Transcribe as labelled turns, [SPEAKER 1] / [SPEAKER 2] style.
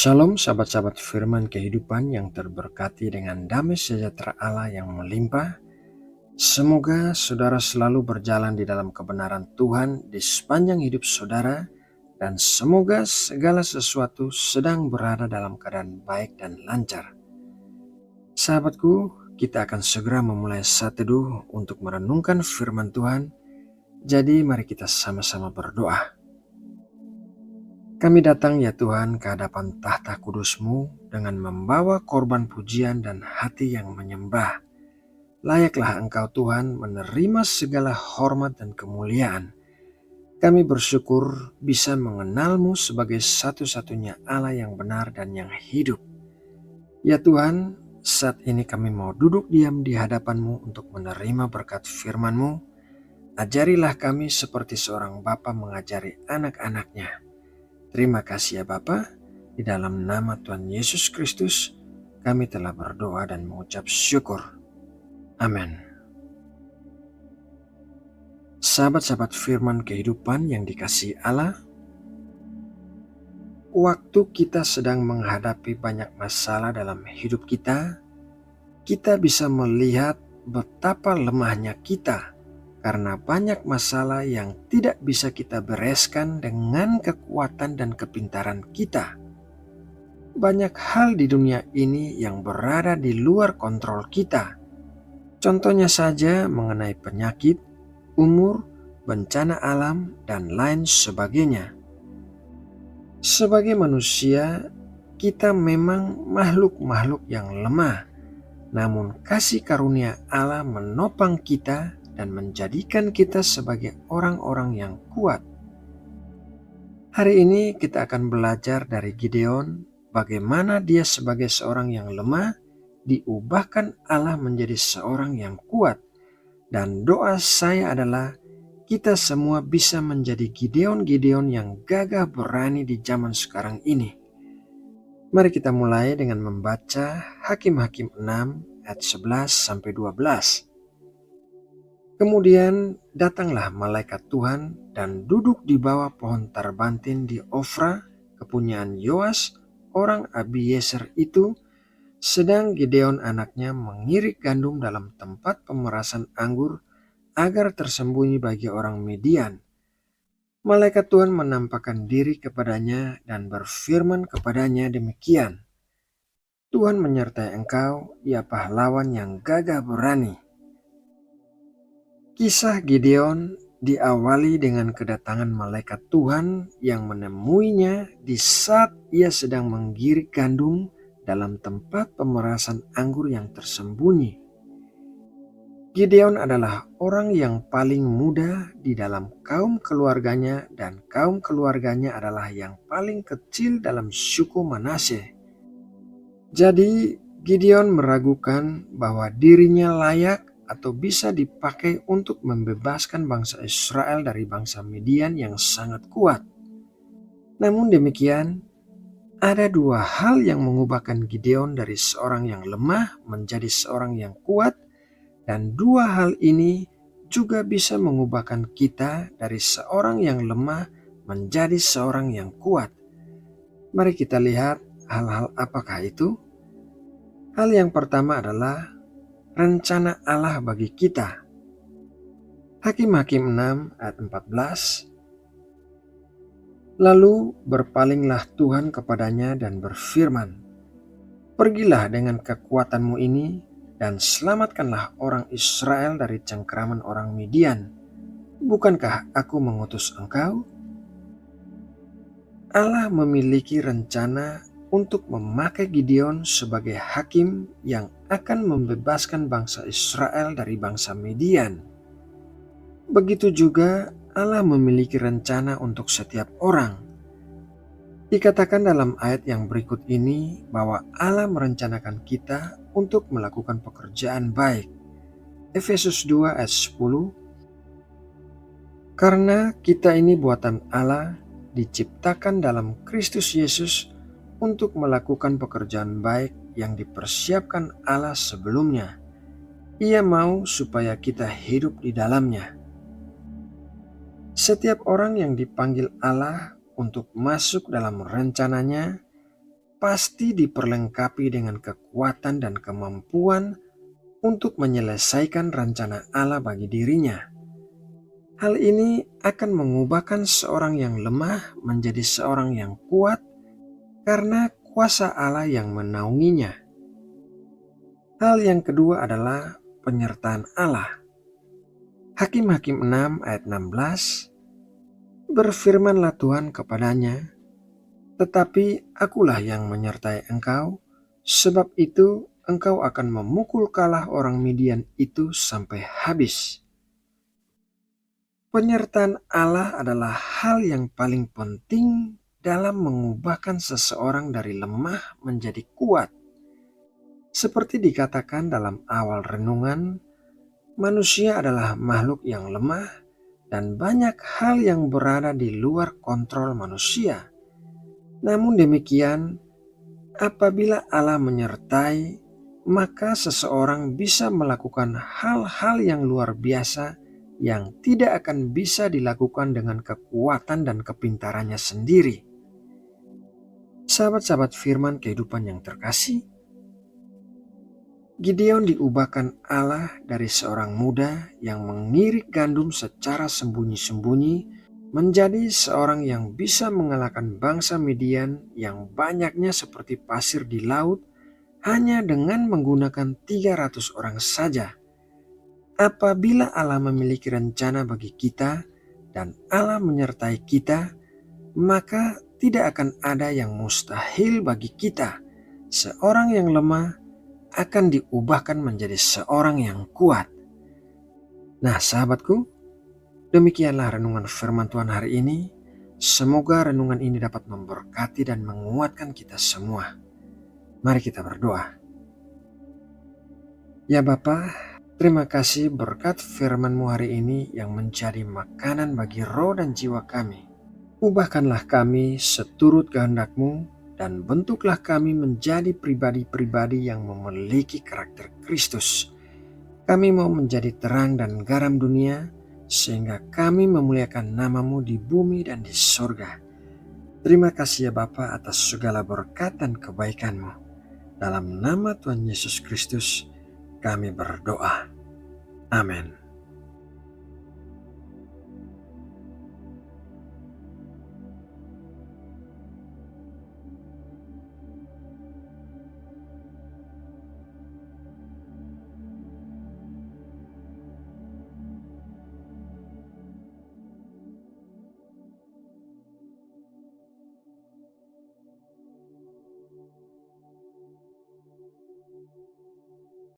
[SPEAKER 1] Shalom sahabat-sahabat firman kehidupan yang terberkati dengan damai sejahtera Allah yang melimpah. Semoga saudara selalu berjalan di dalam kebenaran Tuhan di sepanjang hidup saudara, dan semoga segala sesuatu sedang berada dalam keadaan baik dan lancar. Sahabatku, kita akan segera memulai saat teduh untuk merenungkan firman Tuhan. Jadi mari kita sama-sama berdoa. Kami datang ya Tuhan ke hadapan tahta kudus-Mu dengan membawa korban pujian dan hati yang menyembah. Layaklah Engkau Tuhan menerima segala hormat dan kemuliaan. Kami bersyukur bisa mengenal-Mu sebagai satu-satunya Allah yang benar dan yang hidup. Ya Tuhan, saat ini kami mau duduk diam di hadapan-Mu untuk menerima berkat firman-Mu. Ajarilah kami seperti seorang bapa mengajari anak-anaknya. Terima kasih ya Bapa, di dalam nama Tuhan Yesus Kristus kami telah berdoa dan mengucap syukur. Amin. Sahabat-sahabat firman kehidupan yang dikasihi Allah, waktu kita sedang menghadapi banyak masalah dalam hidup kita bisa melihat betapa lemahnya kita karena banyak masalah yang tidak bisa kita bereskan dengan kekuatan dan kepintaran kita. Banyak hal di dunia ini yang berada di luar kontrol kita. Contohnya saja mengenai penyakit, umur, bencana alam, dan lain sebagainya. Sebagai manusia, kita memang makhluk-makhluk yang lemah. Namun kasih karunia Allah menopang kita dan menjadikan kita sebagai orang-orang yang kuat. Hari ini kita akan belajar dari Gideon, bagaimana dia sebagai seorang yang lemah diubahkan Allah menjadi seorang yang kuat. Dan doa saya adalah kita semua bisa menjadi Gideon-Gideon yang gagah berani di zaman sekarang ini. Mari kita mulai dengan membaca Hakim-Hakim 6 ayat 11-12. Kemudian datanglah malaikat Tuhan dan duduk di bawah pohon tarbantin di Ofra, kepunyaan Yoas, orang Abiezer itu, sedang Gideon anaknya mengirik gandum dalam tempat pemerasan anggur agar tersembunyi bagi orang Midian. Malaikat Tuhan menampakkan diri kepadanya dan berfirman kepadanya demikian, Tuhan menyertai engkau, ya pahlawan yang gagah berani. Kisah Gideon diawali dengan kedatangan malaikat Tuhan yang menemuinya di saat ia sedang menggirik gandum dalam tempat pemerasan anggur yang tersembunyi. Gideon adalah orang yang paling muda di dalam kaum keluarganya dan kaum keluarganya adalah yang paling kecil dalam suku Manasye. Jadi Gideon meragukan bahwa dirinya layak atau bisa dipakai untuk membebaskan bangsa Israel dari bangsa Midian yang sangat kuat. Namun demikian, ada dua hal yang mengubahkan Gideon dari seorang yang lemah menjadi seorang yang kuat, dan dua hal ini juga bisa mengubahkan kita dari seorang yang lemah menjadi seorang yang kuat. Mari kita lihat hal-hal apakah itu. Hal yang pertama adalah rencana Allah bagi kita. Hakim-Hakim 6 ayat 14. Lalu berpalinglah Tuhan kepadanya dan berfirman, pergilah dengan kekuatanmu ini dan selamatkanlah orang Israel dari cengkraman orang Midian. Bukankah aku mengutus engkau? Allah memiliki rencana untuk memakai Gideon sebagai hakim yang akan membebaskan bangsa Israel dari bangsa Midian. Begitu juga Allah memiliki rencana untuk setiap orang. Dikatakan dalam ayat yang berikut ini bahwa Allah merencanakan kita untuk melakukan pekerjaan baik. Efesus 2 ayat 10. Karena kita ini buatan Allah, diciptakan dalam Kristus Yesus untuk melakukan pekerjaan baik yang dipersiapkan Allah sebelumnya. Ia mau supaya kita hidup di dalamnya. Setiap orang yang dipanggil Allah untuk masuk dalam rencananya pasti diperlengkapi dengan kekuatan dan kemampuan untuk menyelesaikan rencana Allah bagi dirinya. Hal ini akan mengubahkan seorang yang lemah menjadi seorang yang kuat karena kuasa Allah yang menaunginya. Hal yang kedua adalah penyertaan Allah. Hakim-Hakim 6 ayat 16, berfirmanlah Tuhan kepadanya, tetapi akulah yang menyertai engkau, sebab itu engkau akan memukul kalah orang Midian itu sampai habis. Penyertaan Allah adalah hal yang paling penting dalam mengubahkan seseorang dari lemah menjadi kuat. Seperti dikatakan dalam awal renungan, manusia adalah makhluk yang lemah dan banyak hal yang berada di luar kontrol manusia. Namun demikian, apabila Allah menyertai, maka seseorang bisa melakukan hal-hal yang luar biasa yang tidak akan bisa dilakukan dengan kekuatan dan kepintarannya sendiri. Sahabat-sahabat firman kehidupan yang terkasih, Gideon diubahkan Allah dari seorang muda yang mengirik gandum secara sembunyi-sembunyi menjadi seorang yang bisa mengalahkan bangsa Midian yang banyaknya seperti pasir di laut hanya dengan menggunakan 300 orang saja. Apabila Allah memiliki rencana bagi kita dan Allah menyertai kita, maka tidak akan ada yang mustahil bagi kita. Seorang yang lemah akan diubahkan menjadi seorang yang kuat. Nah sahabatku, demikianlah renungan firman Tuhan hari ini. Semoga renungan ini dapat memberkati dan menguatkan kita semua. Mari kita berdoa. Ya Bapa, terima kasih berkat firman-Mu hari ini yang menjadi makanan bagi roh dan jiwa kami. Ubahkanlah kami seturut kehendak-Mu dan bentuklah kami menjadi pribadi-pribadi yang memiliki karakter Kristus. Kami mau menjadi terang dan garam dunia, sehingga kami memuliakan nama-Mu di bumi dan di surga. Terima kasih ya Bapa atas segala berkat dan kebaikan-Mu. Dalam nama Tuhan Yesus Kristus, kami berdoa. Amin.